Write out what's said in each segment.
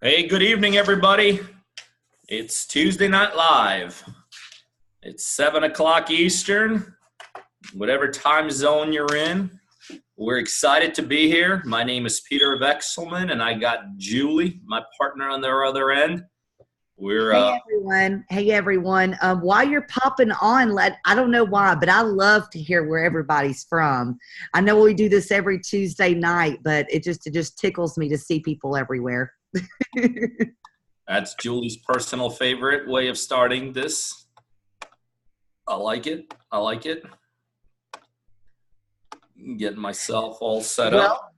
Hey, good evening, everybody. It's Tuesday Night Live. It's 7 o'clock Eastern, whatever time zone you're in. We're excited to be here. My name is Peter Vexelman, and I got Julie, my partner, on the other end. Hey everyone. Hey everyone. While you're popping on, I don't know why, but I love to hear where everybody's from. I know we do this every Tuesday night, but it just tickles me to see people everywhere. That's Julie's personal favorite way of starting this. I like it. Getting myself all set up.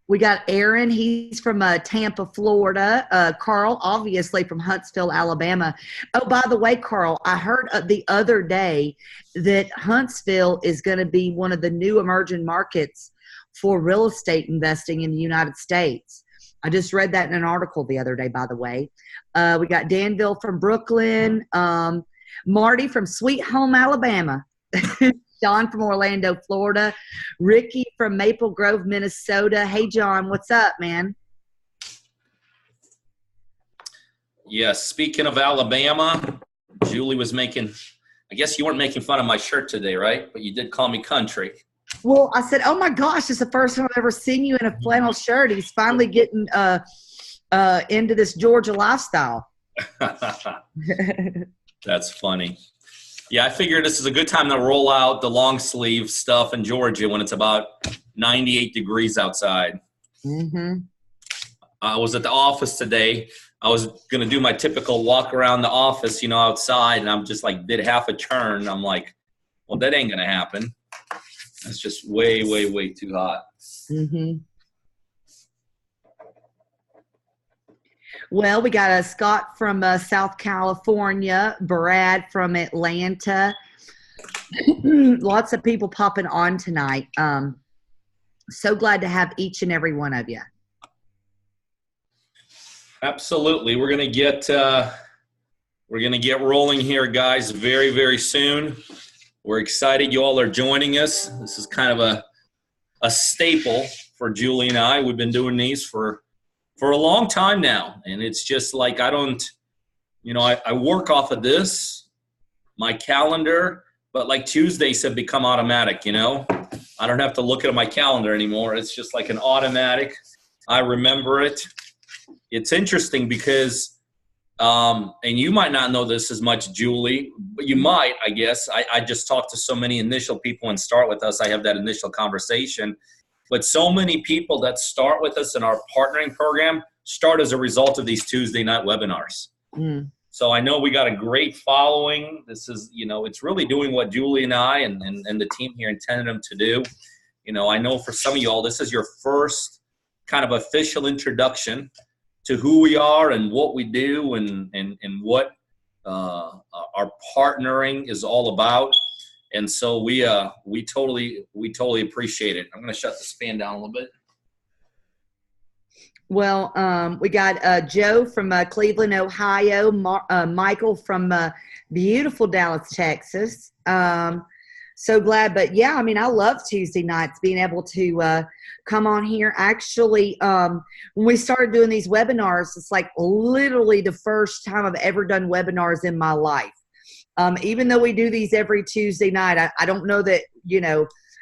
We got Aaron. He's from Tampa, Florida. Carl, obviously from Huntsville, Alabama. Oh, by the way, Carl, I heard the other day that Huntsville is going to be one of the new emerging markets for real estate investing in the United States. I just read that in an article the other day, by the way. We got Danville from Brooklyn. Marty from Sweet Home, Alabama. John from Orlando, Florida. Ricky from Maple Grove, Minnesota. Hey, John, what's up, man? Yes, speaking of Alabama, Julie was I guess you weren't making fun of my shirt today, right? But you did call me country. Well, I said, oh, my gosh, it's the first time I've ever seen you in a flannel shirt. He's finally getting into this Georgia lifestyle. That's funny. Yeah, I figured this is a good time to roll out the long sleeve stuff in Georgia when it's about 98 degrees outside. Mm-hmm. I was at the office today. I was going to do my typical walk around the office, outside, and I'm just did half a turn. I'm like, well, that ain't going to happen. It's just way, way, way too hot. Mm-hmm. Well, we got Scott from South California, Brad from Atlanta. Lots of people popping on tonight. So glad to have each and every one of you. Absolutely. We're gonna get rolling here, guys, very, very soon. We're excited you all are joining us. This is kind of a staple for Julie and I. We've been doing these for a long time now, and it's just like I work off of this, my calendar, but like Tuesdays have become automatic, I don't have to look at my calendar anymore. It's just like an automatic. I remember it. It's interesting because, and you might not know this as much, Julie, but you might, I guess. I just talk to so many initial people and start with us. I have that initial conversation. But so many people that start with us in our partnering program start as a result of these Tuesday night webinars. Mm. So I know we got a great following. This is, it's really doing what Julie and I and the team here intended them to do. I know for some of y'all, this is your first kind of official introduction to who we are and what we do and what our partnering is all about. And so we totally appreciate it. I'm going to shut this fan down a little bit. Well, we got Joe from Cleveland, Ohio, Michael from beautiful Dallas, Texas. So glad. But, yeah, I love Tuesday nights, being able to come on here. Actually, when we started doing these webinars, it's like literally the first time I've ever done webinars in my life. Even though we do these every Tuesday night, I don't know that,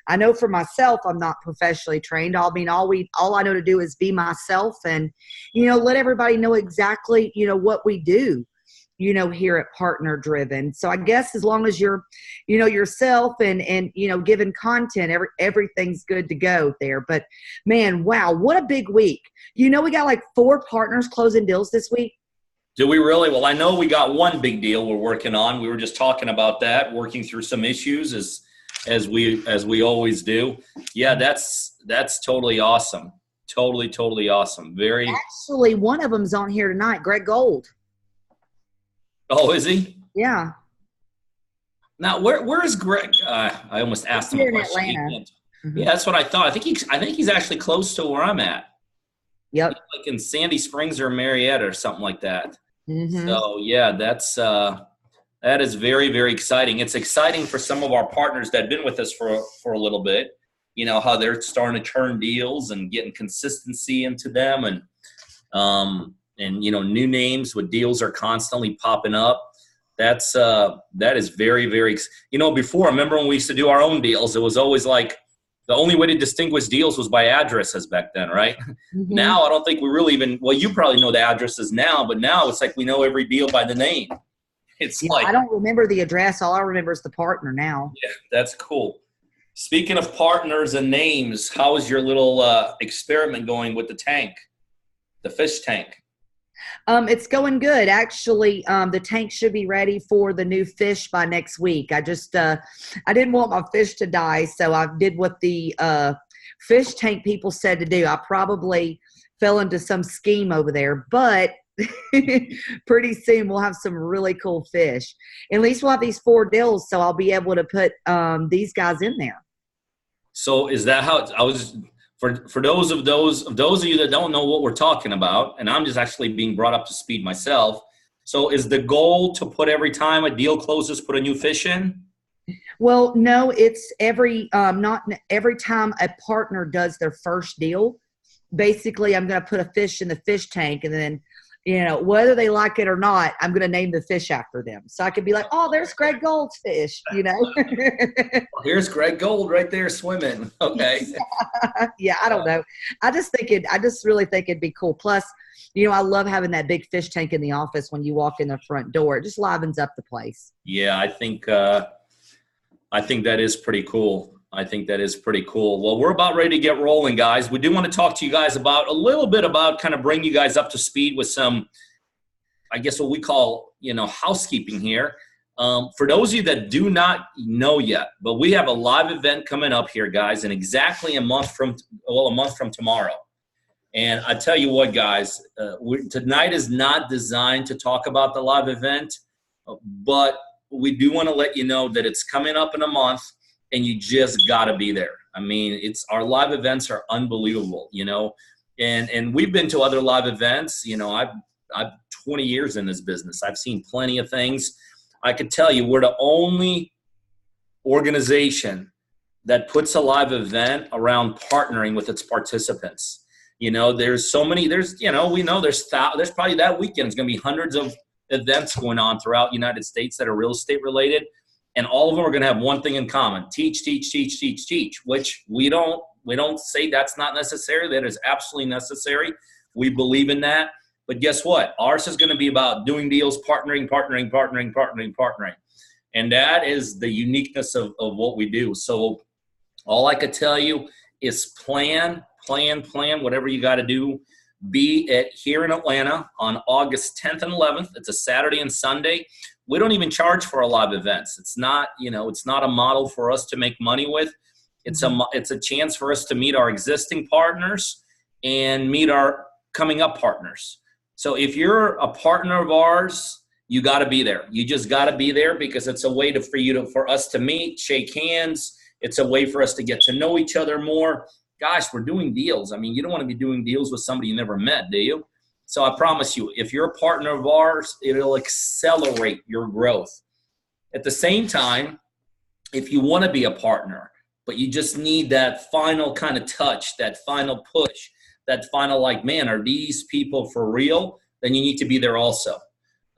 I know for myself, I'm not professionally trained. All I know to do is be myself and, let everybody know exactly, what we do, here at Partner Driven. So I guess as long as you're, yourself and, giving content, everything's good to go there. But man, wow, what a big week. We got like 4 partners closing deals this week. Do we really? Well, I know we got one big deal we're working on. We were just talking about that, working through some issues as we always do. Yeah, that's totally awesome. Totally awesome. Actually, one of them's on here tonight, Greg Gold. Oh, is he? Yeah. Now, where is Greg? I almost asked him here a in question. Atlanta. Mm-hmm. Yeah, that's what I thought. I think he's actually close to where I'm at. Yep. Like in Sandy Springs or Marietta or something like that. Mm-hmm. So yeah, that is very, very exciting. It's exciting for some of our partners that have been with us for a little bit. How they're starting to turn deals and getting consistency into them, and And new names with deals are constantly popping up. That is very, very, before, I remember when we used to do our own deals, it was always like the only way to distinguish deals was by addresses back then, right? Mm-hmm. Now I don't think we really even, well, you probably know the addresses now, but now it's like we know every deal by the name. It's like, I don't remember the address. All I remember is the partner now. Yeah, that's cool. Speaking of partners and names, how is your little experiment going with the tank, the fish tank? It's going good. Actually, the tank should be ready for the new fish by next week. I just, I didn't want my fish to die, so I did what the fish tank people said to do. I probably fell into some scheme over there, but pretty soon we'll have some really cool fish. At least we'll have these 4 deals, so I'll be able to put these guys in there. So is that how I was? For those of you that don't know what we're talking about, and I'm just actually being brought up to speed myself. So is the goal to put every time a deal closes, put a new fish in? Well, no, it's not every time a partner does their first deal. Basically, I'm going to put a fish in the fish tank, and then, whether they like it or not, I'm going to name the fish after them. So I could be like, oh, there's Greg Gold's fish, Well, here's Greg Gold right there swimming. Okay. Yeah, I don't know. I just really think it'd be cool. Plus, I love having that big fish tank in the office when you walk in the front door. It just livens up the place. Yeah, I think that is pretty cool. Well, we're about ready to get rolling, guys. We do want to talk to you guys about a little bit about kind of bring you guys up to speed with some, I guess what we call, housekeeping here. For those of you that do not know yet, but we have a live event coming up here, guys, in exactly a month from tomorrow. And I tell you what, guys, tonight is not designed to talk about the live event, but we do want to let you know that it's coming up in a month. And you just got to be there. I mean, our live events are unbelievable, and we've been to other live events. I've 20 years in this business. I've seen plenty of things. I could tell you we're the only organization that puts a live event around partnering with its participants. There's so many, there's probably that weekend is going to be hundreds of events going on throughout the United States that are real estate related. And all of them are going to have one thing in common: teach, which we don't say that's not necessary. That is absolutely necessary. We believe in that. But guess what? Ours is going to be about doing deals, partnering. And that is the uniqueness of what we do. So all I could tell you is plan, whatever you got to do. Be here in Atlanta on August 10th and 11th. It's a Saturday and Sunday. We don't even charge for our live events. It's not a model for us to make money with. It's a chance for us to meet our existing partners and meet our coming up partners. So if you're a partner of ours, you got to be there. You just got to be there because it's a way for us to meet, shake hands. It's a way for us to get to know each other more. Gosh, we're doing deals. I mean, you don't want to be doing deals with somebody you never met, do you? So I promise you, if you're a partner of ours, it'll accelerate your growth. At the same time, if you want to be a partner, but you just need that final kind of touch, that final push, that final man, are these people for real? Then you need to be there also.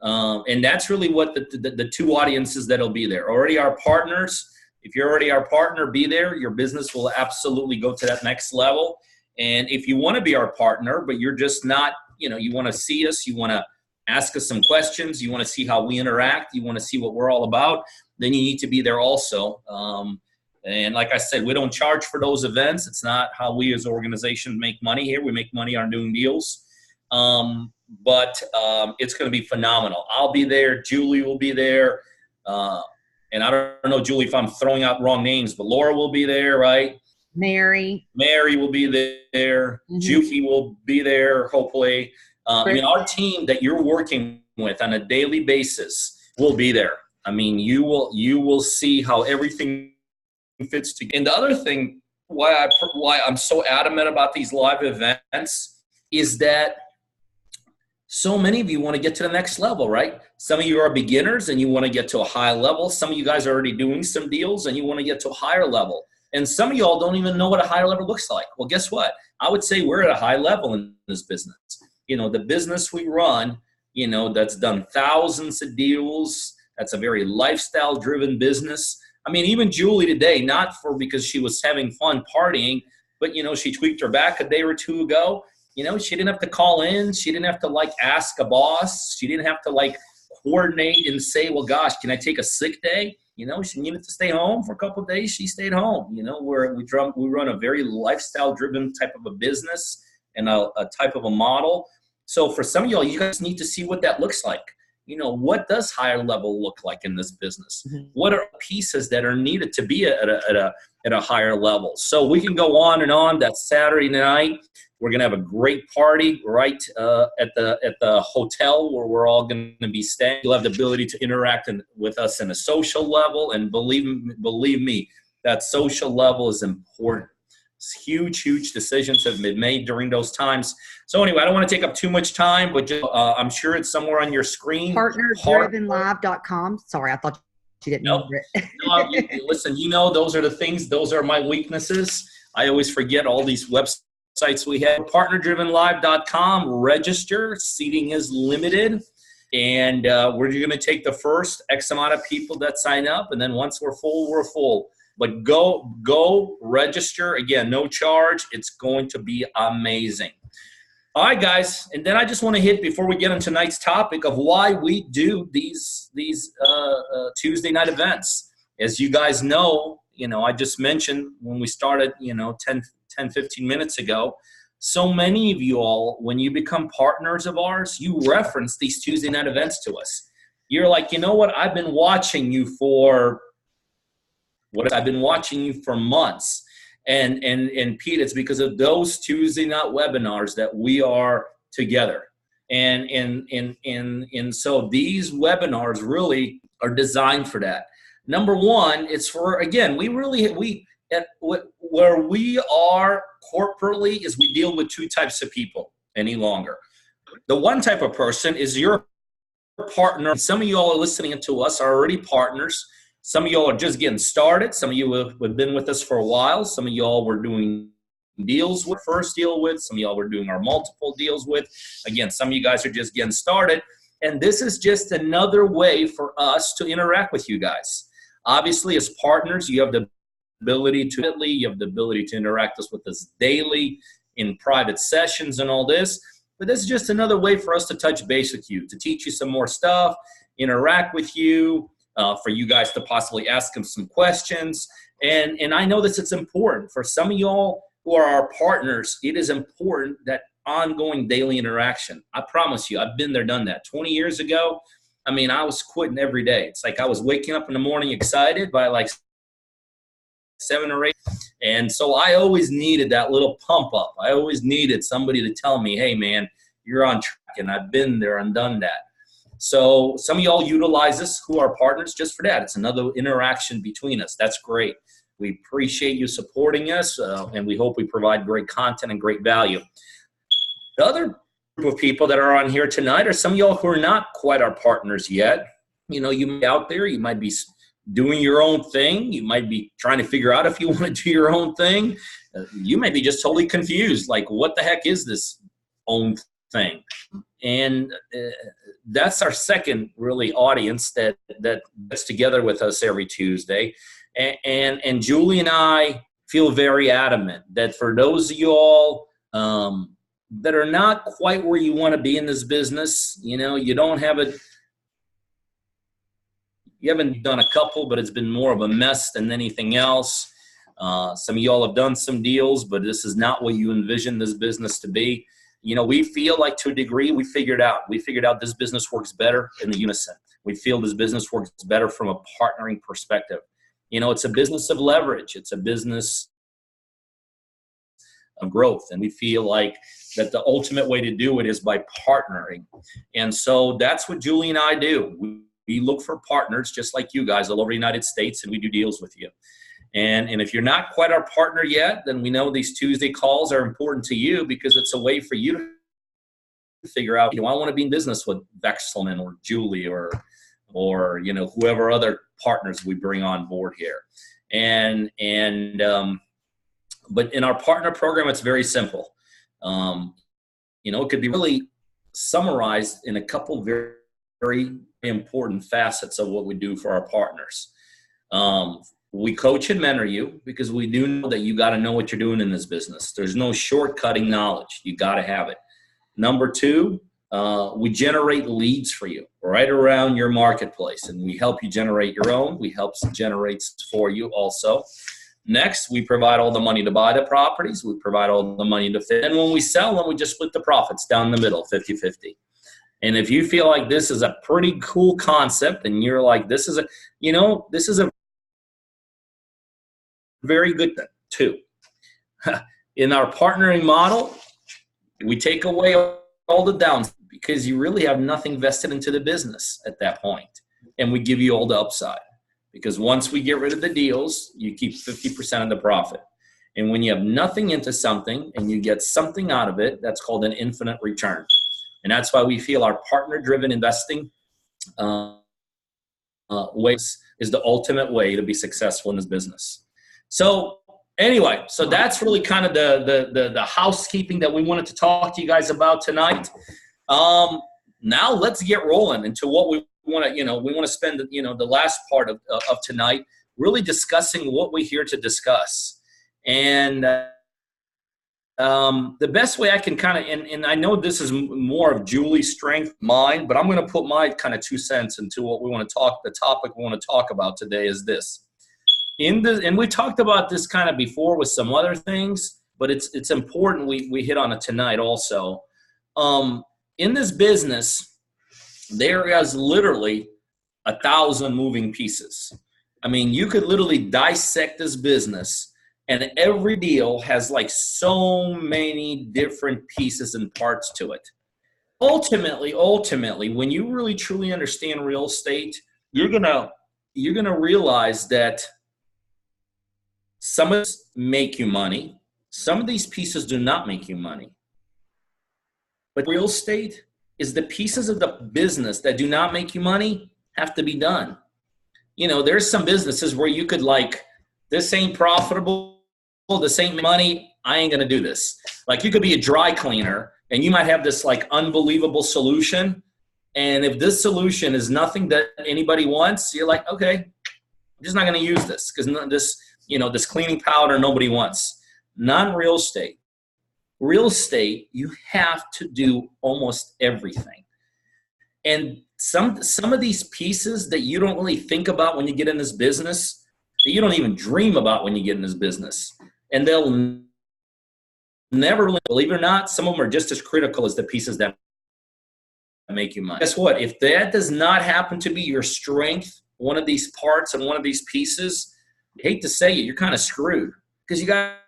And that's really what the two audiences that'll be there. Already our partners. If you're already our partner, be there. Your business will absolutely go to that next level. And if you want to be our partner, but you're just not, you want to see us, you want to ask us some questions, you want to see how we interact, you want to see what we're all about, then you need to be there also. And like I said, we don't charge for those events. It's not how we as an organization make money here. We make money on doing deals. But it's going to be phenomenal. I'll be there. Julie will be there. And I don't know, Julie, if I'm throwing out wrong names, but Laura will be there, right? Mary will be there. Mm-hmm. Juki will be there, hopefully. Our team that you're working with on a daily basis will be there. I mean, you will see how everything fits together. And the other thing why I'm so adamant about these live events is that so many of you want to get to the next level, right? Some of you are beginners and you want to get to a high level. Some of you guys are already doing some deals and you want to get to a higher level. And some of y'all don't even know what a higher level looks like. Well, guess what? I would say we're at a high level in this business. the business we run, that's done thousands of deals. That's a very lifestyle driven business. I mean, even Julie today, not because she was having fun partying, but, she tweaked her back a day or two ago. She didn't have to call in. She didn't have to ask a boss. She didn't have to coordinate and say, well, gosh, can I take a sick day? She needed to stay home for a couple of days. She stayed home. We run a very lifestyle driven type of a business and a type of a model. So for some of y'all, you guys need to see what that looks like. What does higher level look like in this business? Mm-hmm. What are pieces that are needed to be at a higher level? So we can go on and on. That's Saturday night. We're going to have a great party right at the hotel where we're all going to be staying. You'll have the ability to interact with us in a social level. And believe me, that social level is important. Huge decisions have been made during those times. So anyway, I don't want to take up too much time, but just, I'm sure it's somewhere on your screen. Partnerdrivenlive.com. Sorry, I thought you didn't know it. No, listen, those are the things. Those are my weaknesses. I always forget all these websites we have. Partnerdrivenlive.com. Register. Seating is limited. And we're going to take the first X amount of people that sign up. And then once we're full, we're full. But go register. Again, no charge. It's going to be amazing. All right, guys. And then I just want to hit, before we get on tonight's topic, of why we do these Tuesday night events. As you guys know, I just mentioned when we started, 10, 15 minutes ago, so many of you all, when you become partners of ours, you reference these Tuesday night events to us. You're like, you know what? I've been watching you for months. And Pete, it's because of those Tuesday night webinars that we are together. And so these webinars really are designed for that. Number one, it's for, again, where we are corporately is we deal with two types of people any longer. The one type of person is your partner. Some of you all are listening to us are already partners. Some of y'all are just getting started. Some of you have been with us for a while. Some of y'all were doing deals with first deal with. Some of y'all were doing our multiple deals with. Again, some of you guys are just getting started. And this is just another way for us to interact with you guys. Obviously, as partners, you have the ability to interact with us daily in private sessions and all this. But this is just another way for us to touch base with you, to teach you some more stuff, interact with you, for you guys to possibly ask them some questions. And I know this, it's important. For some of y'all who are our partners, it is important that ongoing daily interaction. I promise you, I've been there, done that. 20 years ago, I was quitting every day. It's like I was waking up in the morning excited by 7 or 8. And so I always needed that little pump up. I always needed somebody to tell me, hey, man, you're on track. And I've been there and done that. So some of y'all utilize us who are partners just for that. It's another interaction between us. That's great. We appreciate you supporting us, and we hope we provide great content and great value. The other group of people that are on here tonight are some of y'all who are not quite our partners yet. You might be out there. You might be doing your own thing. You might be trying to figure out if you want to do your own thing. You might be just totally confused, like, what the heck is this own thing? And that's our second really audience that gets together with us every Tuesday. And Julie and I feel very adamant that for those of you all that are not quite where you want to be in this business, you don't have it. You haven't done a couple, but it's been more of a mess than anything else. Some of y'all have done some deals, but this is not what you envision this business to be. We feel like to a degree we figured out this business works better in the unison. We feel this business works better from a partnering perspective. It's a business of leverage. It's a business of growth. And we feel like that the ultimate way to do it is by partnering. And so that's what Julie and I do. We look for partners just like you guys all over the United States, and we do deals with you. And if you're not quite our partner yet, then we know these Tuesday calls are important to you because it's a way for you to figure out, I want to be in business with Vexelman or Julie or whoever other partners we bring on board here. But in our partner program, it's very simple. It could be really summarized in a couple very, very important facets of what we do for our partners. We coach and mentor you because we do know that you got to know what you're doing in this business. There's no shortcutting knowledge. You got to have it. Number two, we generate leads for you right around your marketplace, and we help you generate your own. We help generate for you also. Next, we provide all the money to buy the properties. We provide all the money to fit. And when we sell them, we just split the profits down the middle, 50-50. And if you feel like this is a pretty cool concept and you're like, this is a very good thing too. In our partnering model, we take away all the downs because you really have nothing vested into the business at that point. And we give you all the upside. Because once we get rid of the deals, you keep 50% of the profit. And when you have nothing into something and you get something out of it, that's called an infinite return. And that's why we feel our partner-driven investing ways is the ultimate way to be successful in this business. So anyway, so that's really kind of the housekeeping that we wanted to talk to you guys about tonight. Now let's get rolling into what we want to spend, the last part of tonight really discussing what we're here to discuss. And the best way I can kind of, and I know this is more of Julie's strength, mine, but I'm going to put my kind of 2 cents into what we want to talk, the topic we want to talk about today is this. And we talked about this kind of before with some other things, but it's important we hit on it tonight also. In this business, there is literally 1,000 moving pieces. I mean, you could literally dissect this business, and every deal has like so many different pieces and parts to it. Ultimately, when you really truly understand real estate, you're gonna realize that some of these make you money. Some of these pieces do not make you money. But real estate is the pieces of the business that do not make you money have to be done. There's some businesses where you could this ain't profitable, this ain't money, I ain't gonna do this. Like you could be a dry cleaner and you might have this unbelievable solution. And if this solution is nothing that anybody wants, you're like, okay, I'm just not gonna use this because this cleaning powder nobody wants. Non-real estate. Real estate, you have to do almost everything. And some of these pieces that you don't really think about when you get in this business, that you don't even dream about when you get in this business. And they'll never really, believe it or not, some of them are just as critical as the pieces that make you money. Guess what? If that does not happen to be your strength, one of these parts and one of these pieces, I hate to say it, you're kind of screwed because you got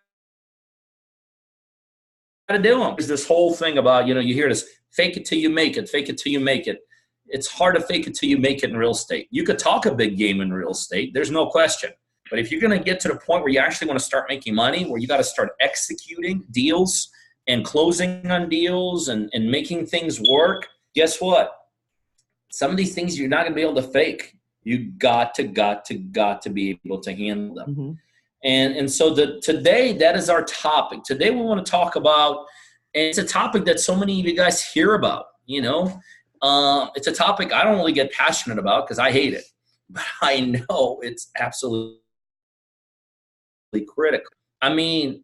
to do them. There's this whole thing about, you hear this, fake it till you make it, fake it till you make it. It's hard to fake it till you make it in real estate. You could talk a big game in real estate. There's no question. But if you're going to get to the point where you actually want to start making money, where you got to start executing deals and closing on deals and making things work, guess what? Some of these things you're not going to be able to fake. You got to be able to handle them. Mm-hmm. And so today, that is our topic. Today we want to talk about, and it's a topic that so many of you guys hear about, it's a topic I don't really get passionate about because I hate it, but I know it's absolutely critical. I mean,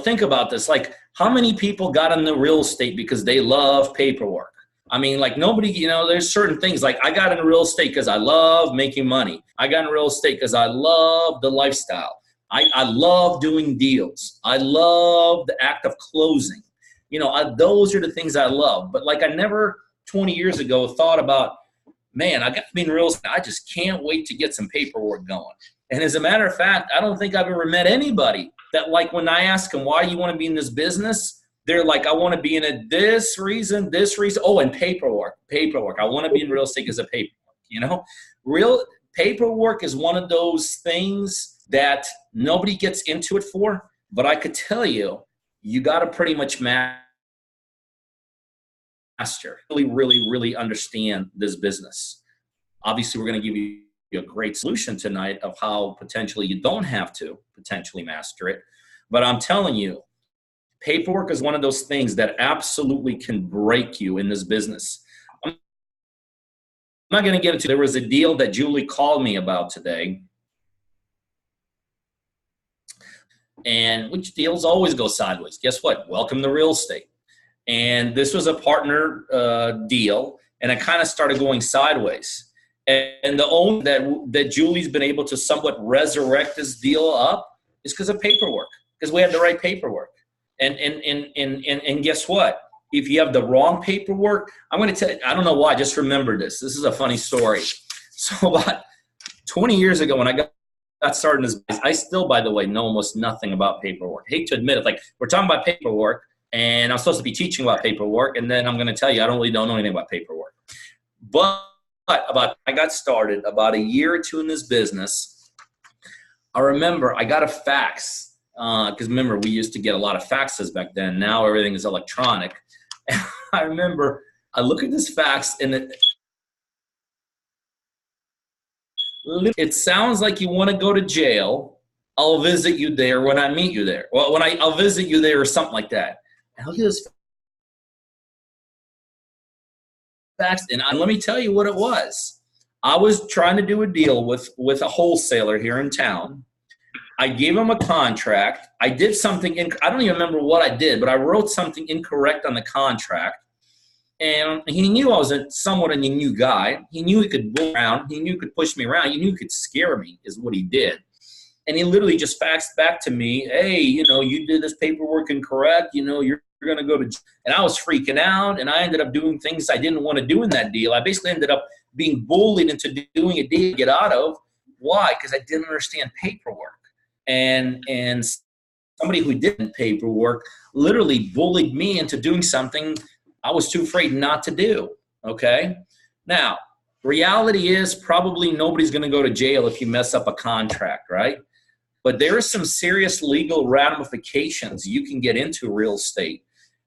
think about this. Like, how many people got into real estate because they love paperwork? I mean, nobody, there's certain things. Like, I got into real estate because I love making money. I got into real estate because I love the lifestyle. I love doing deals. I love the act of closing. Those are the things I love. But I never 20 years ago thought about, man, I got to be in real estate. I just can't wait to get some paperwork going. And as a matter of fact, I don't think I've ever met anybody that when I ask them, why do you want to be in this business? They're like, I want to be in it this reason. Oh, and paperwork. I want to be in real estate because of paperwork. Real paperwork is one of those things that nobody gets into it for, but I could tell you, you got to pretty much master, really understand this business. Obviously, we're going to give you a great solution tonight of how potentially you don't have to potentially master it. But I'm telling you, Paperwork is one of those things that absolutely can break you in this business. I'm not going to get into, there was a deal that Julie called me about today. And which deals always go sideways. Guess what? Welcome to real estate. And this was a partner deal, and it kind of started going sideways. And the only that Julie's been able to somewhat resurrect this deal up is because of paperwork, because we had the right paperwork. And guess what? If you have the wrong paperwork, I'm going to tell you, I don't know why, I just remembered this. This is a funny story. So about 20 years ago when I got started in this business, I still, by the way, know almost nothing about paperwork. Hate to admit it. Like, we're talking about paperwork, and I'm supposed to be teaching about paperwork, and then I'm going to tell you I don't know anything about paperwork. But I got started about a year or two in this business. I remember I got a fax, because remember, we used to get a lot of faxes back then. Now everything is electronic. And I remember I look at this fax, and it sounds like you want to go to jail. I'll visit you there when I meet you there. Well, I'll visit you there, or something like that. And look at this fax, and let me tell you what it was. I was trying to do a deal with a wholesaler here in town. I gave him a contract. I did something, I don't even remember what I did, but I wrote something incorrect on the contract. And he knew I was somewhat a new guy. He knew he could bull around. He knew he could push me around. He knew he could scare me, is what he did. And he literally just faxed back to me, hey, you did this paperwork incorrect. You're going to go to jail. And I was freaking out, and I ended up doing things I didn't want to do in that deal. I basically ended up being bullied into doing a deal to get out of. Why? Because I didn't understand paperwork. And somebody who didn't paperwork literally bullied me into doing something I was too afraid not to do, okay? Now, reality is probably nobody's going to go to jail if you mess up a contract, right? But there are some serious legal ramifications you can get into real estate.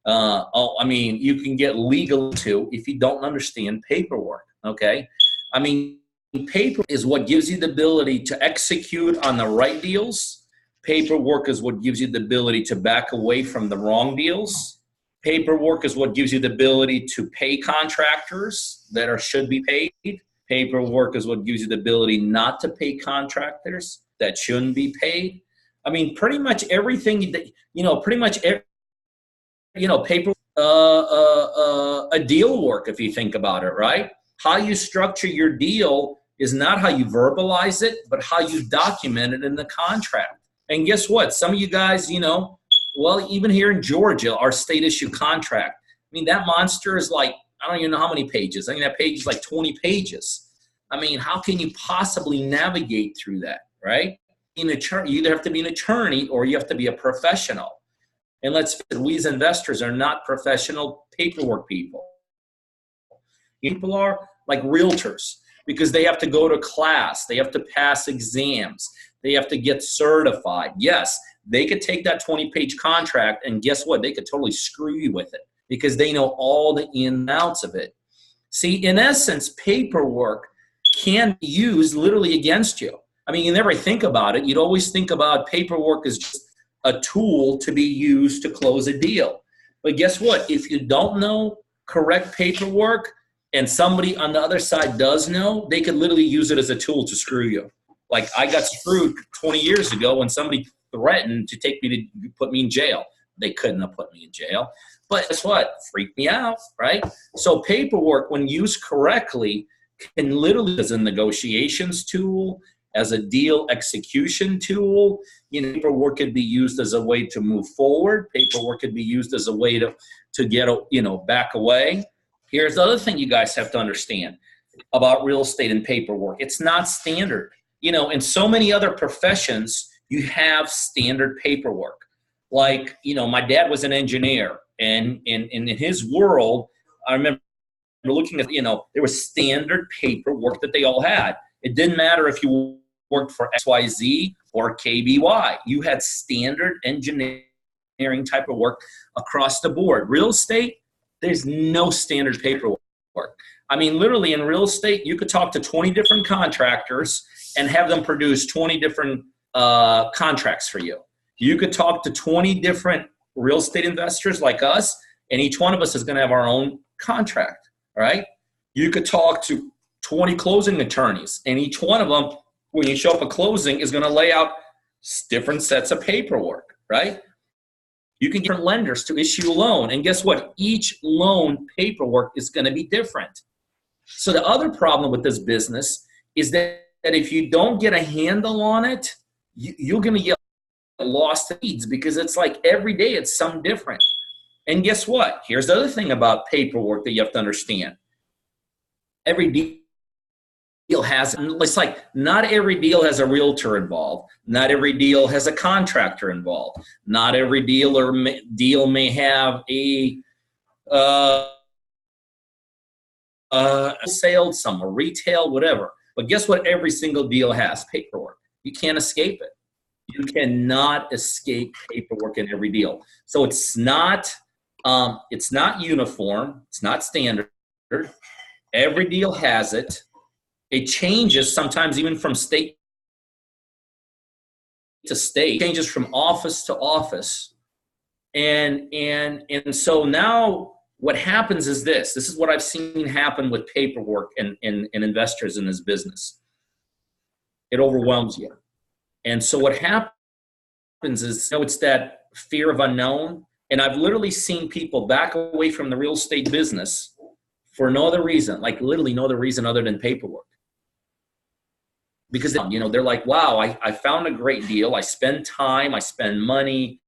You can get legal to if you don't understand paperwork, okay? Paper is what gives you the ability to execute on the right deals. Paperwork is what gives you the ability to back away from the wrong deals. Paperwork is what gives you the ability to pay contractors that should be paid. Paperwork is what gives you the ability not to pay contractors that shouldn't be paid. Pretty much everything that, paper, a deal work, if you think about it, right? How you structure your deal is not how you verbalize it, but how you document it in the contract. And guess what? Some of you guys, even here in Georgia, our state issue contract, that monster is like, I don't even know how many pages. I think that page is like 20 pages. How can you possibly navigate through that, right? You either have to be an attorney or you have to be a professional. And we as investors are not professional paperwork people. People are like realtors because they have to go to class. They have to pass exams. They have to get certified. Yes, they could take that 20-page contract, and guess what? They could totally screw you with it because they know all the ins and outs of it. See, in essence, paperwork can be used literally against you. You never think about it. You'd always think about paperwork as just a tool to be used to close a deal. But guess what? If you don't know correct paperwork and somebody on the other side does know, they could literally use it as a tool to screw you. Like I got screwed 20 years ago when somebody threatened to put me in jail. They couldn't have put me in jail. But guess what? Freaked me out, right? So paperwork, when used correctly, can literally as a negotiations tool, as a deal execution tool. Paperwork could be used as a way to move forward. Paperwork could be used as a way to get back away. Here's the other thing you guys have to understand about real estate and paperwork. It's not standard. In so many other professions, you have standard paperwork. Like, my dad was an engineer, and in his world, I remember looking at, there was standard paperwork that they all had. It didn't matter if you worked for XYZ or KBY. You had standard engineering type of work across the board. Real estate, there's no standard paperwork. Literally in real estate, you could talk to 20 different contractors and have them produce 20 different contracts for you. You could talk to 20 different real estate investors like us, and each one of us is going to have our own contract, right? You could talk to 20 closing attorneys, and each one of them, when you show up at closing, is going to lay out different sets of paperwork, right? You can get different lenders to issue a loan, and guess what? Each loan paperwork is going to be different. So the other problem with this business is that if you don't get a handle on it, you're going to get lost in weeds, because it's like every day it's something different. And guess what? Here's the other thing about paperwork that you have to understand. Every deal has, it's like not every deal has a realtor involved. Not every deal has a contractor involved. Not every deal may have a sale, some a retail, whatever. But guess what? Every single deal has paperwork. You can't escape it. You cannot escape paperwork in every deal. So it's not uniform. It's not standard. Every deal has it. It changes sometimes even from state to state. It changes from office to office. And so now what happens is this. This is what I've seen happen with paperwork and investors in this business. It overwhelms you. And so what happens is, it's that fear of unknown. And I've literally seen people back away from the real estate business for no other reason, like literally no other reason other than paperwork. Because, they're like, wow, I found a great deal. I spend time, I spend money.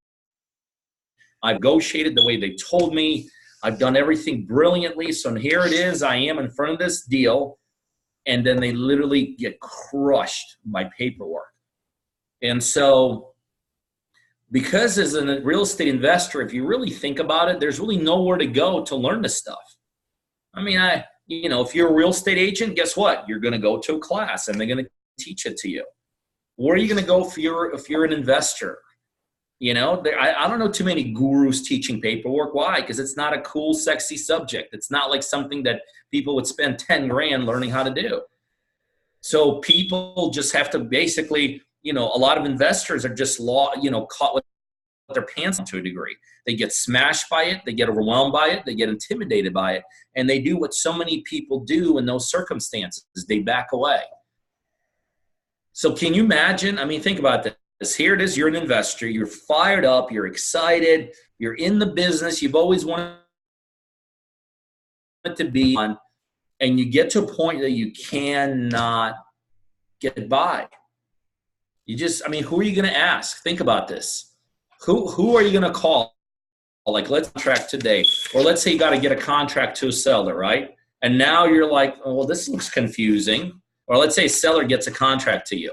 I've negotiated the way they told me. I've done everything brilliantly. So here it is. I am in front of this deal. And then they literally get crushed by paperwork. And so, because as a real estate investor, if you really think about it, there's really nowhere to go to learn this stuff. I mean, if you're a real estate agent, guess what? You're going to go to a class and they're going to teach it to you. Where are you going to go if you're an investor? I don't know too many gurus teaching paperwork. Why? Because it's not a cool, sexy subject. It's not like something that people would spend 10 grand learning how to do. So people just have to basically, a lot of investors are just caught with their pants on to a degree. They get smashed by it. They get overwhelmed by it. They get intimidated by it. And they do what so many people do in those circumstances. They back away. So can you imagine? I mean, think about this. Here it is. You're an investor. You're fired up. You're excited. You're in the business you've always wanted to be on. And you get to a point that you cannot get by. Who are you going to ask? Think about this. Who are you going to call? Like, let's contract today. Or let's say you got to get a contract to a seller, right? And now you're like, oh, well, this looks confusing. Or let's say a seller gets a contract to you.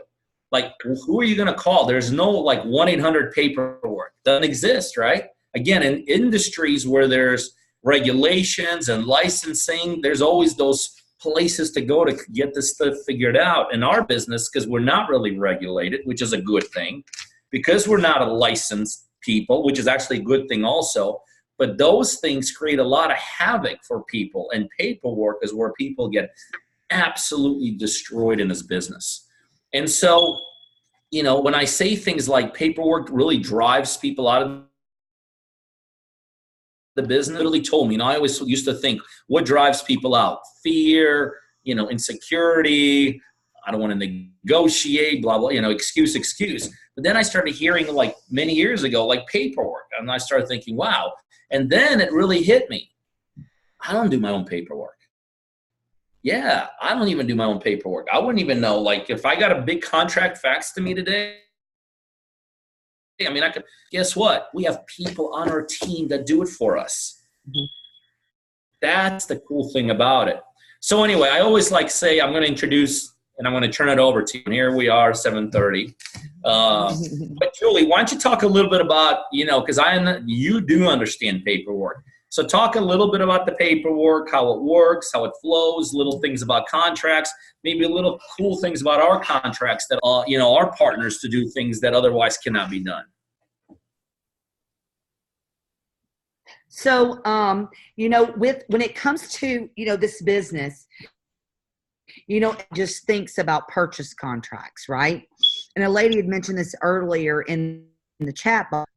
Like, who are you going to call? There's no 1-800 paperwork. Doesn't exist, right? Again, in industries where there's regulations and licensing, there's always those places to go to get this stuff figured out. In our business, because we're not really regulated, which is a good thing, because we're not a licensed people, which is actually a good thing also, but those things create a lot of havoc for people, and paperwork is where people get absolutely destroyed in this business. And so, when I say things like paperwork really drives people out of the business, literally told me, I always used to think, what drives people out? Fear, insecurity, I don't want to negotiate, blah, blah, excuse. But then I started hearing many years ago, paperwork. And I started thinking, wow. And then it really hit me. I don't do my own paperwork. Yeah, I don't even do my own paperwork. I wouldn't even know, if I got a big contract faxed to me today, I could, guess what? We have people on our team that do it for us. Mm-hmm. That's the cool thing about it. So anyway, I always say, I'm going to introduce, and I'm going to turn it over to you. And here we are, 7:30. But Julie, why don't you talk a little bit about, because you do understand paperwork. So talk a little bit about the paperwork, how it works, how it flows, little things about contracts, maybe a little cool things about our contracts that, our partners to do things that otherwise cannot be done. So, when it comes to, this business, just thinks about purchase contracts, right? And a lady had mentioned this earlier in the chat box.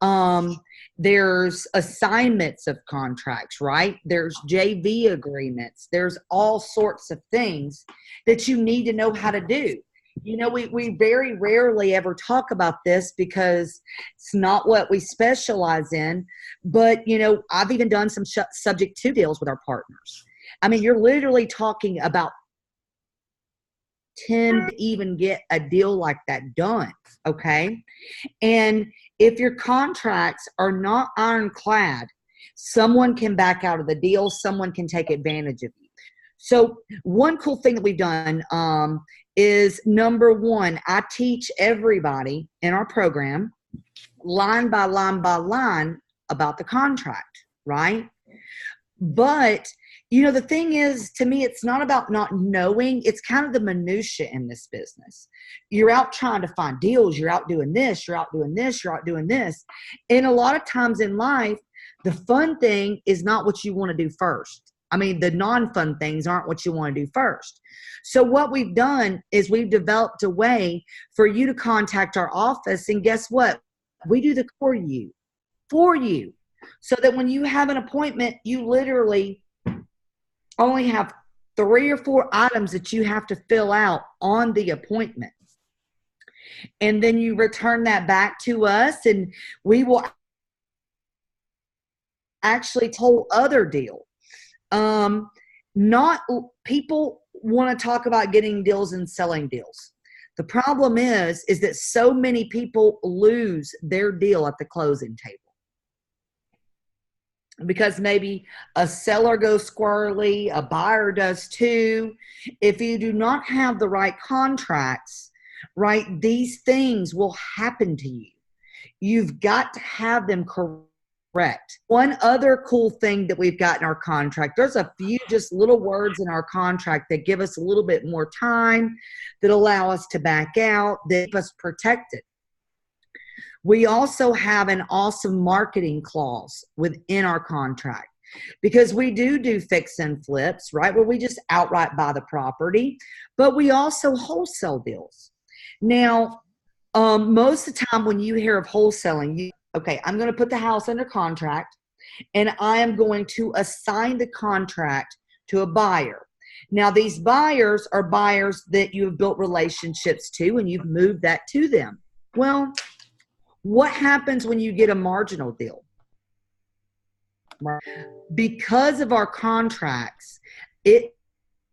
There's assignments of contracts, right? There's JV agreements. There's all sorts of things that you need to know how to do. You know, we very rarely ever talk about this because it's not what we specialize in. But, you know, I've even done some subject to deals with our partners. I mean, you're literally talking about 10 to even get a deal like that done, okay? And if your contracts are not ironclad, someone can back out of the deal, someone can take advantage of you. So one cool thing that we've done is, number one, I teach everybody in our program line by line by line about the contract, right? But, you know, the thing is, to me, it's not about not knowing. It's kind of the minutia in this business. You're out trying to find deals. You're out doing this. You're out doing this. You're out doing this. And a lot of times in life, the fun thing is not what you want to do first. I mean, the non-fun things aren't what you want to do first. So what we've done is we've developed a way for you to contact our office. And guess what? We do the for you. So that when you have an appointment, you literally only have 3 or 4 items that you have to fill out on the appointment. And then you return that back to us, and we will actually whole other deal. Not people want to talk about getting deals and selling deals. The problem is that so many people lose their deal at the closing table. Because maybe a seller goes squirrely, a buyer does too. If you do not have the right contracts, right, these things will happen to you. You've got to have them correct. One other cool thing that we've got in our contract, there's a few just little words in our contract that give us a little bit more time, that allow us to back out, that keep us protected. We also have an awesome marketing clause within our contract, because we do fix and flips, right, where we just outright buy the property, but we also wholesale deals. Now, most of the time when you hear of wholesaling, okay, I'm going to put the house under contract, and I am going to assign the contract to a buyer. Now, these buyers are buyers that you have built relationships to, and you've moved that to them. Well, what happens when you get a marginal deal? Because of our contracts, it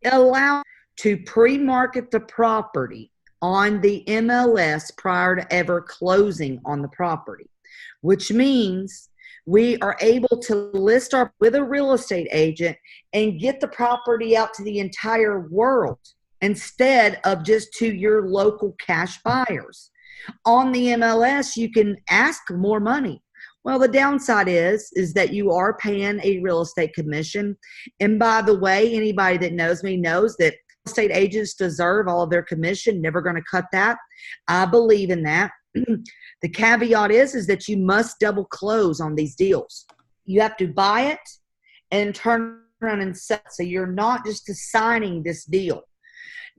allows to pre-market the property on the MLS prior to ever closing on the property, which means we are able to list with a real estate agent and get the property out to the entire world instead of just to your local cash buyers. On the MLS, you can ask more money. Well, the downside is that you are paying a real estate commission. And by the way, anybody that knows me knows that real estate agents deserve all of their commission, never going to cut that. I believe in that. The caveat is that you must double close on these deals. You have to buy it and turn around and sell. So you're not just assigning this deal.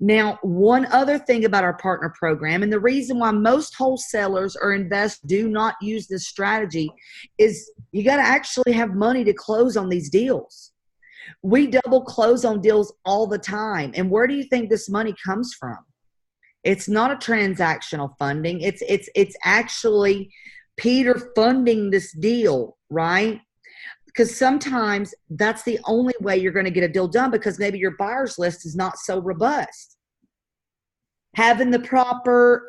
Now, one other thing about our partner program, and the reason why most wholesalers or investors do not use this strategy, is you got to actually have money to close on these deals. We double close on deals all the time. And where do you think this money comes from? It's not a transactional funding. It's actually Peter funding this deal, right? Because sometimes that's the only way you're going to get a deal done, because maybe your buyer's list is not so robust. Having the proper,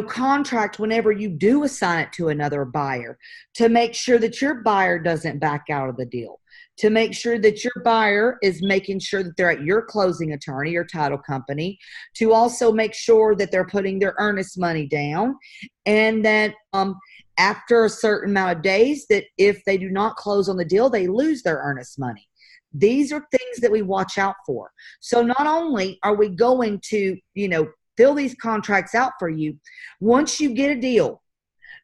contract whenever you do assign it to another buyer, to make sure that your buyer doesn't back out of the deal, to make sure that your buyer is making sure that they're at your closing attorney or title company, to also make sure that they're putting their earnest money down, and that after a certain amount of days, that if they do not close on the deal, they lose their earnest money. These are things that we watch out for. So not only are we going to, fill these contracts out for you, once you get a deal,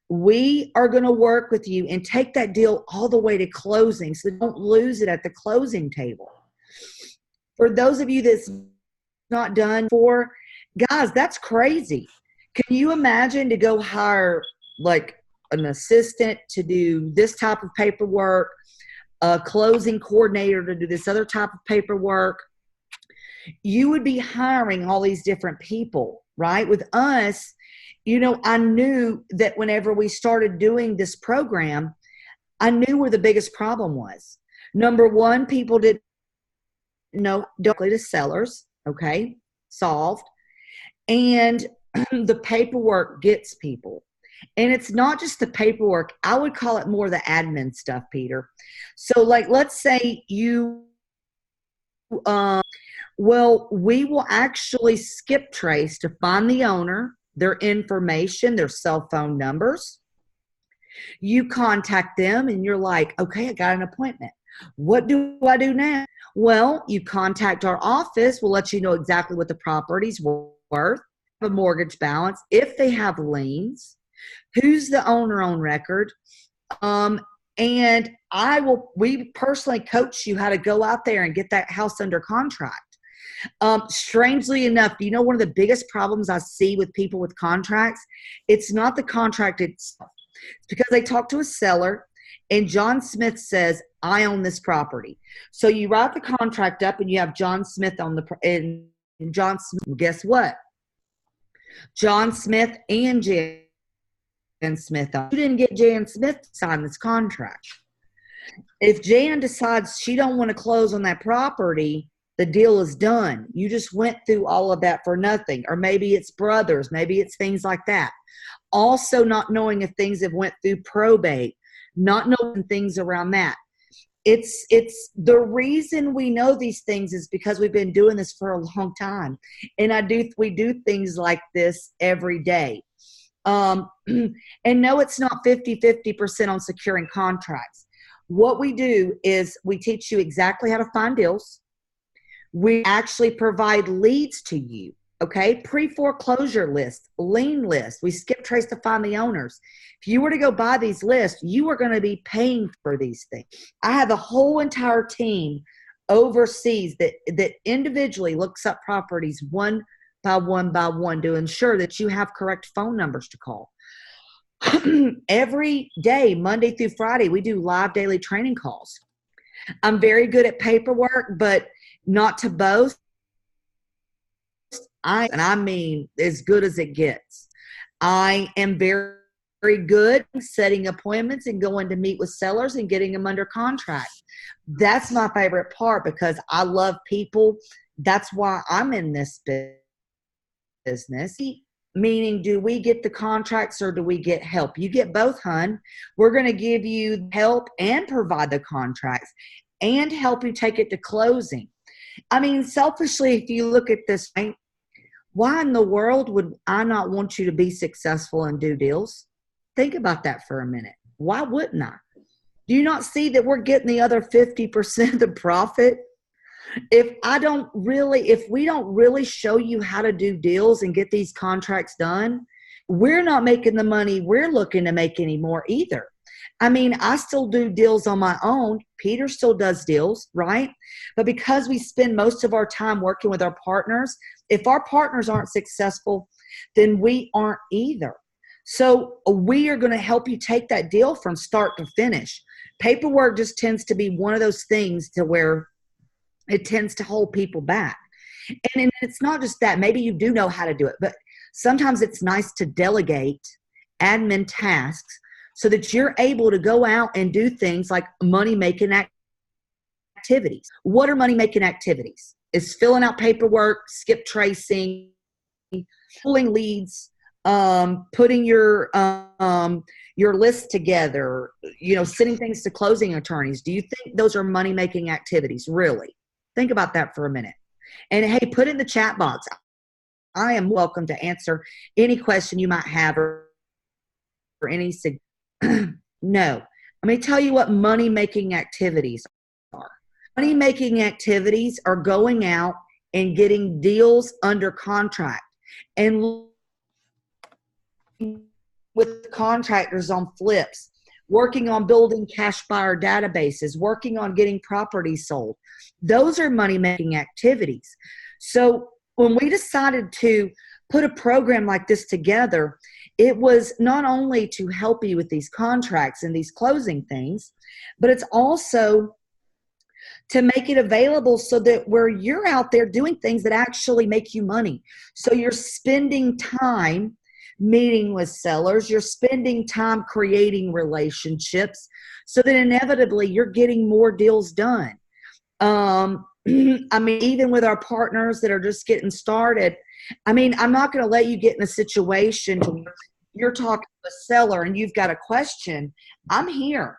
we are going to work with you and take that deal all the way to closing, so don't lose it at the closing table. For those of you that's not done for, guys, that's crazy. Can you imagine to go hire like an assistant to do this type of paperwork, a closing coordinator to do this other type of paperwork? You would be hiring all these different people, right? With us, I knew that whenever we started doing this program, I knew where the biggest problem was. Number one, people didn't know directly to sellers, okay? Solved. And the paperwork gets people. And it's not just the paperwork. I would call it more the admin stuff, Peter. So like, let's say you, we will actually skip trace to find the owner, their information, their cell phone numbers. You contact them and you're like, okay, I got an appointment. What do I do now? Well, you contact our office. We'll let you know exactly what the property's worth, the mortgage balance, if they have liens, who's the owner on record. And we personally coach you how to go out there and get that house under contract. Strangely enough, do you know one of the biggest problems I see with people with contracts? It's not the contract itself. It's because they talk to a seller and John Smith says, I own this property. So you write the contract up and you have John Smith on and John Smith, guess what? John Smith and Jan Smith on. You didn't get Jan Smith to sign this contract. If Jan decides she don't want to close on that property, the deal is done. You just went through all of that for nothing. Or maybe it's brothers, maybe it's things like that. Also not knowing if things have went through probate, not knowing things around that. It's the reason we know these things is because we've been doing this for a long time. And we do things like this every day. And no, it's not 50% on securing contracts. What we do is we teach you exactly how to find deals. We actually provide leads to you, okay? Pre-foreclosure list, lien list. We skip trace to find the owners. If you were to go buy these lists, you are going to be paying for these things. I have a whole entire team overseas that individually looks up properties one by one to ensure that you have correct phone numbers to call. Every day, Monday through Friday, we do live daily training calls. I'm very good at paperwork, but not to boast. I mean as good as it gets. I am very, very good at setting appointments and going to meet with sellers and getting them under contract. That's my favorite part because I love people. That's why I'm in this business. Meaning, do we get the contracts or do we get help? You get both, hun. We're going to give you help and provide the contracts and help you take it to closing. I mean, selfishly, if you look at this, right, why in the world would I not want you to be successful and do deals? Think about that for a minute. Why wouldn't I? Do you not see that we're getting the other 50% of the profit? If we don't really show you how to do deals and get these contracts done, we're not making the money we're looking to make anymore either. I mean, I still do deals on my own. Peter still does deals, right? But because we spend most of our time working with our partners, if our partners aren't successful, then we aren't either. So we are going to help you take that deal from start to finish. Paperwork just tends to be one of those things to where it tends to hold people back. And it's not just that. Maybe you do know how to do it, but sometimes it's nice to delegate admin tasks so that you're able to go out and do things like money-making activities. What are money-making activities? It's filling out paperwork, skip tracing, pulling leads, putting your list together, sending things to closing attorneys. Do you think those are money-making activities? Really? Think about that for a minute. And hey, put it in the chat box. I am welcome to answer any question you might have or any No. Let me tell you what money-making activities are. Money-making activities are going out and getting deals under contract and with contractors on flips, working on building cash buyer databases, working on getting properties sold. Those are money-making activities. So when we decided to put a program like this together, it was not only to help you with these contracts and these closing things, but it's also to make it available so that where you're out there doing things that actually make you money. So you're spending time meeting with sellers, you're spending time creating relationships so that inevitably you're getting more deals done. I mean, even with our partners that are just getting started, I mean, I'm not going to let you get in a situation to where you're talking to a seller and you've got a question. I'm here.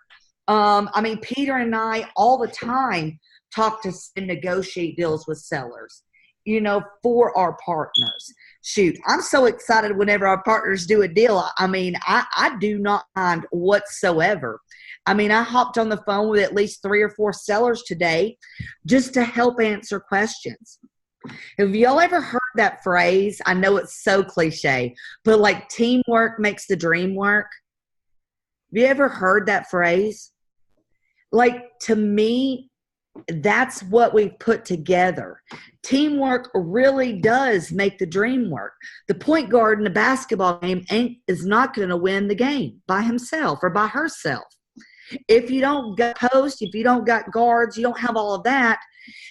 I mean, Peter and I all the time talk to and negotiate deals with sellers, you know, for our partners. Shoot, I'm so excited whenever our partners do a deal. I mean, I do not mind whatsoever. I mean, I hopped on the phone with at least 3 or 4 sellers today just to help answer questions. Have y'all ever heard that phrase? I know it's so cliche, but like teamwork makes the dream work. Have you ever heard that phrase? Like, to me, that's what we've put together. Teamwork really does make the dream work. The point guard in a basketball game is not going to win the game by himself or by herself. If you don't got post, if you don't got guards, you don't have all of that,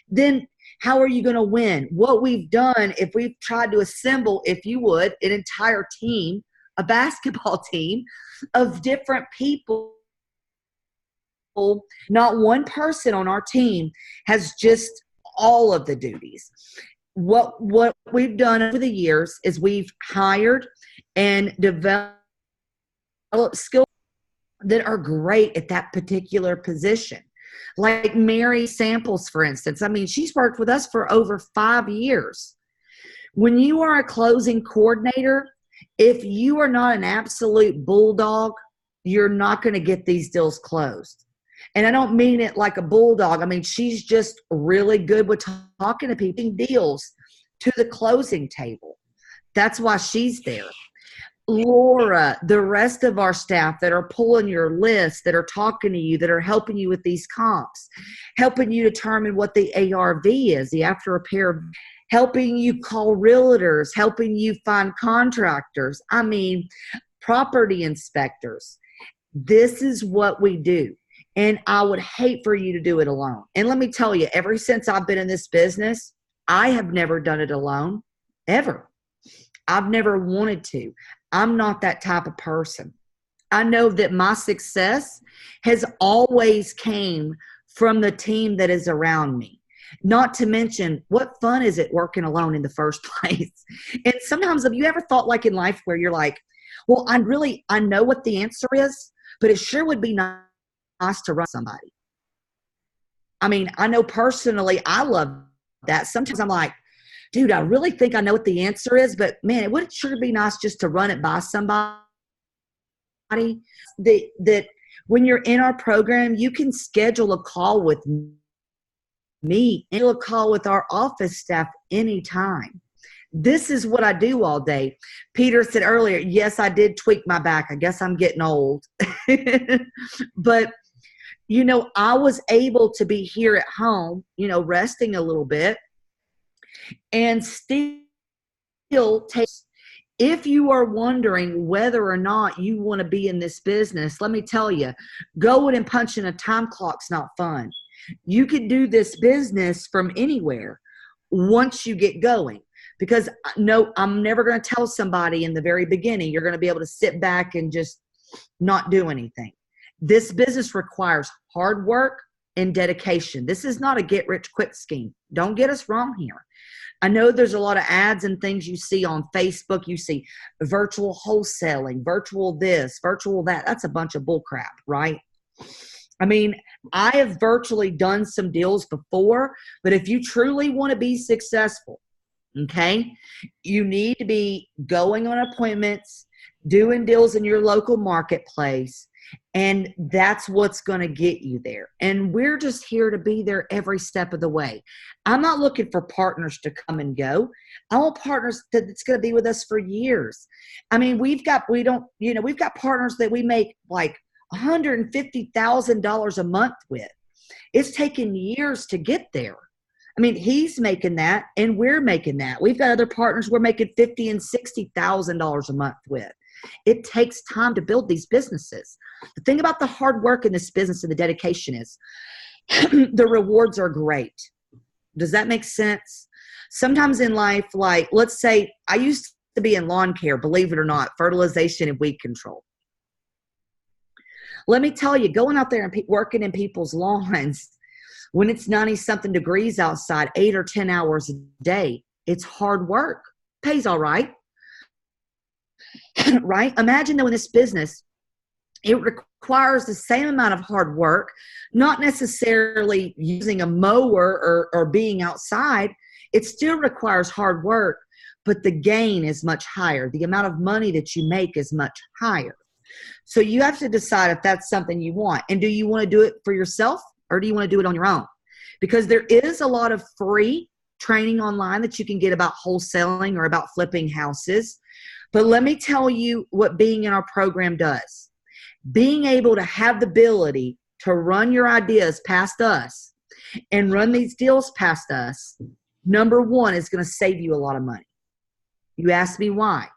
then how are you going to win? What we've done, if we've tried to assemble, if you would, an entire team, a basketball team of different people, not one person on our team has just all of the duties. What we've done over the years is we've hired and developed skills that are great at that particular position. Like Mary Samples, for instance. I mean, she's worked with us for over 5 years. When you are a closing coordinator, if you are not an absolute bulldog, you're not going to get these deals closed. And I don't mean it like a bulldog. I mean, she's just really good with talking to people, deals to the closing table. That's why she's there. Laura, the rest of our staff that are pulling your list, that are talking to you, that are helping you with these comps, helping you determine what the ARV is, the after repair, helping you call realtors, helping you find contractors. I mean, property inspectors. This is what we do. And I would hate for you to do it alone. And let me tell you, ever since I've been in this business, I have never done it alone, ever. I've never wanted to. I'm not that type of person. I know that my success has always came from the team that is around me. Not to mention, what fun is it working alone in the first place? And sometimes, have you ever thought like in life where you're like, well, I know what the answer is, but it sure would be nice to run somebody. I mean, I know personally, I love that. Sometimes I'm like, dude, I really think I know what the answer is, but man, it would sure be nice just to run it by somebody. That when you're in our program, you can schedule a call with me and a call with our office staff anytime. This is what I do all day. Peter said earlier, yes, I did tweak my back. I guess I'm getting old. But, you know, I was able to be here at home, you know, resting a little bit and still take. If you are wondering whether or not you want to be in this business, let me tell you, going and punching a time clock's not fun. You can do this business from anywhere once you get going. Because no, I'm never going to tell somebody in the very beginning, you're going to be able to sit back and just not do anything. This business requires hard work and dedication. This is not a get-rich-quick scheme. Don't get us wrong here. I know there's a lot of ads and things you see on Facebook. You see virtual wholesaling, virtual this, virtual that. That's a bunch of bull crap, right? I mean, I have virtually done some deals before, but if you truly want to be successful, okay, you need to be going on appointments, doing deals in your local marketplace, and that's what's going to get you there. And we're just here to be there every step of the way. I'm not looking for partners to come and go. I want partners that's going to be with us for years. I mean, we've got partners that we make like $150,000 a month with. It's taken years to get there. I mean, he's making that and we're making that. We've got other partners we're making $50,000 and $60,000 a month with. It takes time to build these businesses. The thing about the hard work in this business and the dedication is the rewards are great. Does that make sense? Sometimes in life, like let's say I used to be in lawn care, believe it or not, fertilization and weed control. Let me tell you, going out there and working in people's lawns when it's 90-something degrees outside, 8 or 10 hours a day, it's hard work. Pays all right. Right? Imagine though in this business, it requires the same amount of hard work, not necessarily using a mower or being outside. It still requires hard work, but the gain is much higher. The amount of money that you make is much higher. So you have to decide if that's something you want. And do you want to do it for yourself or do you want to do it on your own? Because there is a lot of free training online that you can get about wholesaling or about flipping houses. But let me tell you what being in our program does. Being able to have the ability to run your ideas past us and run these deals past us, number one, is going to save you a lot of money. You ask me why?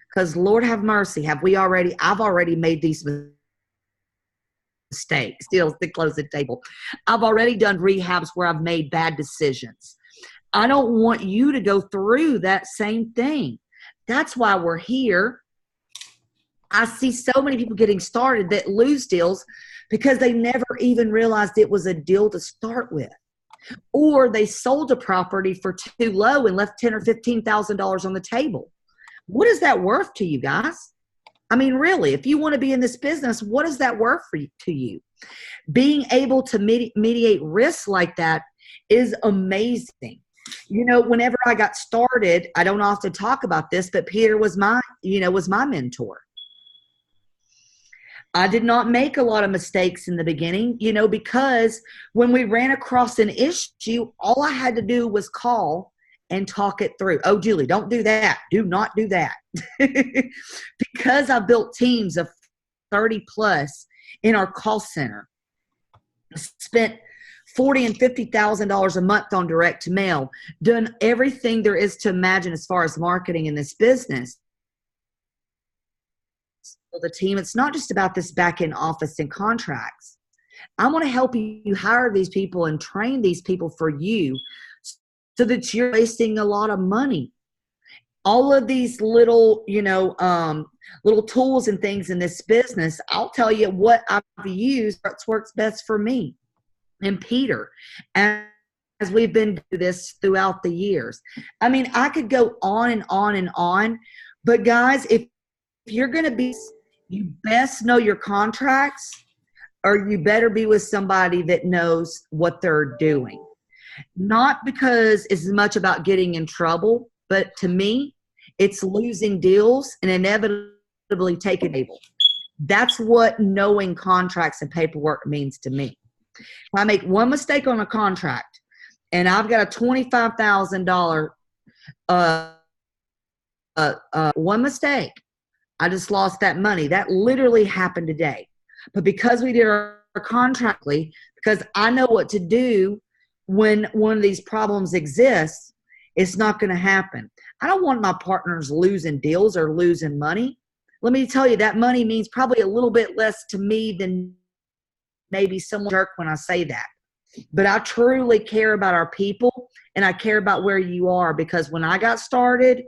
Because Lord have mercy, I've already made these mistakes. Still close the table. I've already done rehabs where I've made bad decisions. I don't want you to go through that same thing. That's why we're here. I see so many people getting started that lose deals because they never even realized it was a deal to start with. Or they sold a property for too low and left $10,000 or $15,000 on the table. What is that worth to you guys? I mean, really, if you want to be in this business, what is that worth to you? Being able to mediate risks like that is amazing. You know, whenever I got started, I don't often talk about this, but Peter was my mentor. I did not make a lot of mistakes in the beginning, because when we ran across an issue, all I had to do was call and talk it through. Oh, Julie, don't do that. Do not do that. Because I built teams of 30 plus in our call center, spent $40,000 and $50,000 a month on direct mail, done everything there is to imagine as far as marketing in this business. So the team, it's not just about this back end office and contracts. I want to help you hire these people and train these people for you so that you're wasting a lot of money. All of these little, little tools and things in this business, I'll tell you what I've used, what works best for me and Peter, as we've been doing this throughout the years. I mean, I could go on and on and on, but guys, if you're going to be, you best know your contracts, or you better be with somebody that knows what they're doing. Not because it's much about getting in trouble, but to me, it's losing deals and inevitably taking table. That's what knowing contracts and paperwork means to me. If I make one mistake on a contract and I've got a $25,000 one mistake, I just lost that money. That literally happened today. But because we did our contractly, because I know what to do when one of these problems exists, it's not going to happen. I don't want my partners losing deals or losing money. Let me tell you, that money means probably a little bit less to me than maybe someone jerk when I say that. But I truly care about our people, and I care about where you are, because when I got started,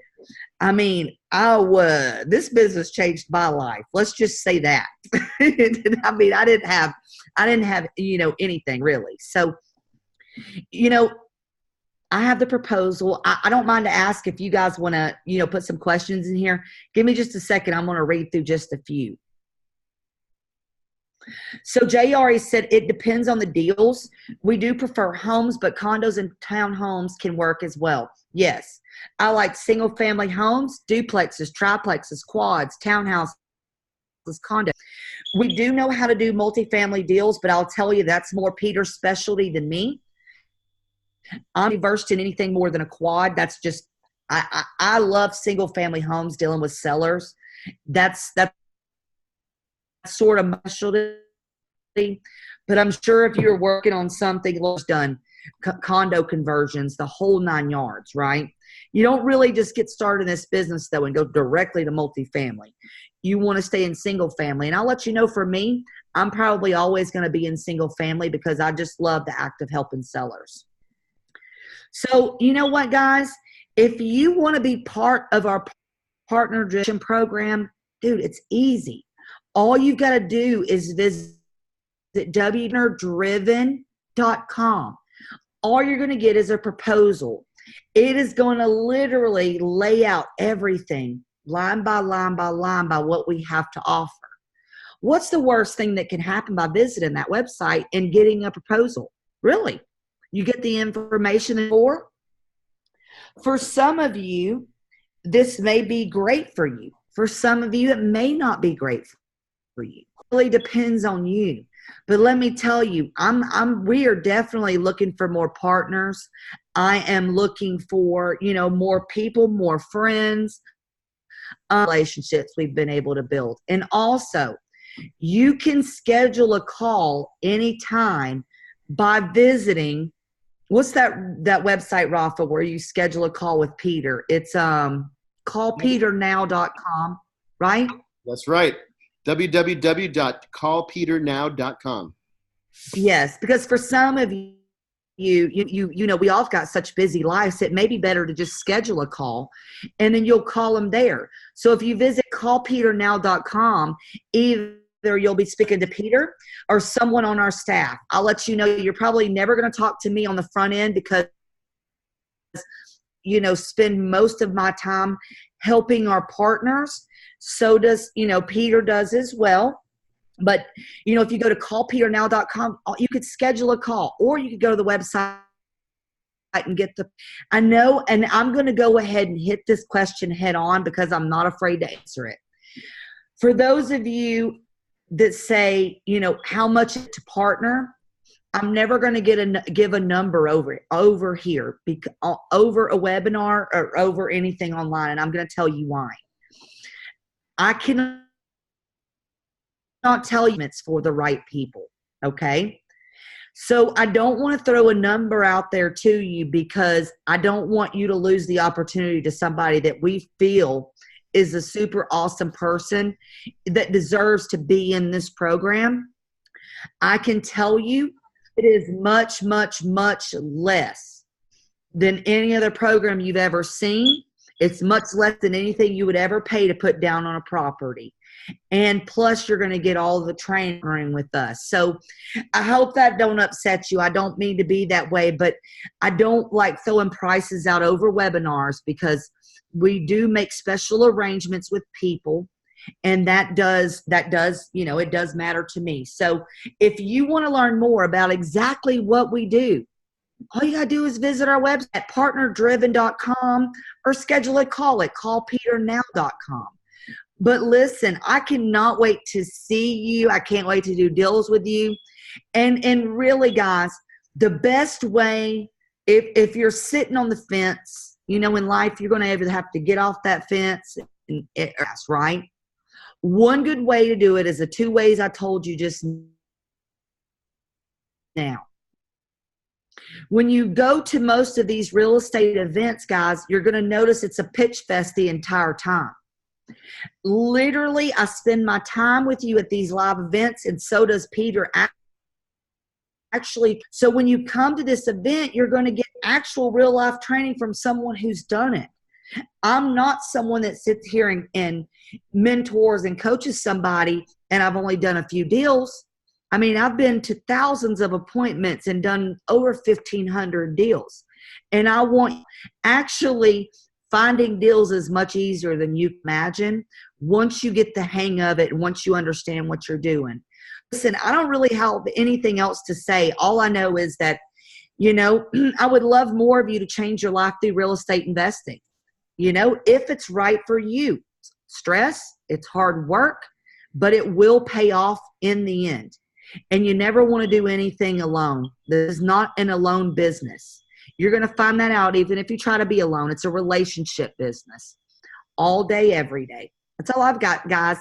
I mean, this business changed my life. Let's just say that. I mean, I didn't have, anything really. So, I have the proposal. I don't mind to ask if you guys want to, put some questions in here. Give me just a second. I'm going to read through just a few. So JR said, it depends on the deals. We do prefer homes, but condos and townhomes can work as well. Yes. I like single family homes, duplexes, triplexes, quads, townhouses, condos. We do know how to do multifamily deals, but I'll tell you, that's more Peter's specialty than me. I'm versed in anything more than a quad. That's just, I love single family homes, dealing with sellers. That's sort of my specialty. But I'm sure if you're working on something done, condo conversions, the whole 9 yards, right? You don't really just get started in this business, though, and go directly to multifamily. You want to stay in single family. And I'll let you know, for me, I'm probably always going to be in single family because I just love the act of helping sellers. So you know what, guys? If you want to be part of our partner driven program, dude, it's easy. All you've got to do is visit www.partnerdriven.com. All you're going to get is a proposal. It is going to literally lay out everything line by line by line by what we have to offer. What's the worst thing that can happen by visiting that website and getting a proposal? Really? You get the information for some of you, this may be great for you. For some of you, it may not be great for you. It really depends on you. But let me tell you, we are definitely looking for more partners. I am looking for, more people, more friends, relationships we've been able to build. And also, you can schedule a call anytime by visiting, what's that website, Rafa, where you schedule a call with Peter? It's callpeternow.com, right? That's right. www.callpeternow.com. Yes, because for some of you, we all got such busy lives. It may be better to just schedule a call, and then you'll call them there. So if you visit callpeternow.com, either you'll be speaking to Peter or someone on our staff. I'll let you know you're probably never going to talk to me on the front end because, spend most of my time helping our partners. So does, Peter does as well. But, if you go to callpeternow.com, you could schedule a call, or you could go to the website and I know, and I'm going to go ahead and hit this question head on because I'm not afraid to answer it. For those of you that say, how much to partner, I'm never going to give a number over here, over a webinar or over anything online. And I'm going to tell you why. I cannot tell you it's for the right people. Okay. So I don't want to throw a number out there to you because I don't want you to lose the opportunity to somebody that we feel is a super awesome person that deserves to be in this program. I can tell you it is much, much, much less than any other program you've ever seen. It's much less than anything you would ever pay to put down on a property. And plus, you're going to get all the training with us. So I hope that don't upset you. I don't mean to be that way, but I don't like throwing prices out over webinars because we do make special arrangements with people. And that does, it does matter to me. So if you want to learn more about exactly what we do, all you got to do is visit our website at partnerdriven.com or schedule a call at callpeternow.com. But listen, I cannot wait to see you. I can't wait to do deals with you. And really, guys, the best way, if you're sitting on the fence, in life, you're going to either have to get off that fence, right? One good way to do it is the 2 ways I told you just now. When you go to most of these real estate events, guys, you're going to notice it's a pitch fest the entire time. Literally, I spend my time with you at these live events, and so does Peter. Actually, so when you come to this event, you're going to get actual real life training from someone who's done it. I'm not someone that sits here and mentors and coaches somebody, and I've only done a few deals. I mean, I've been to thousands of appointments and done over 1,500 deals. And I want actually finding deals is much easier than you imagine once you get the hang of it and once you understand what you're doing. Listen, I don't really have anything else to say. All I know is that, I would love more of you to change your life through real estate investing. If it's right for you. Stress, it's hard work, but it will pay off in the end. And you never want to do anything alone. This is not an alone business. You're going to find that out even if you try to be alone. It's a relationship business all day, every day. That's all I've got, guys.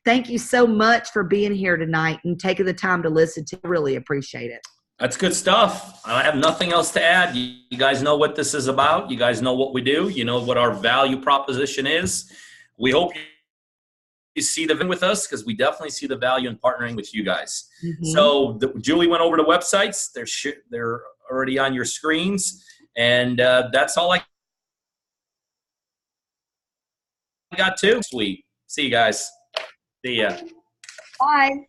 Thank you so much for being here tonight and taking the time to listen to. I really appreciate it. That's good stuff. I have nothing else to add. You guys know what this is about. You guys know what we do. You know what our value proposition is. We hope you see the with us, because we definitely see the value in partnering with you guys. So Julie went over to websites. They're already on your screens. And that's all I got too. Sweet. See you guys. See ya. Bye.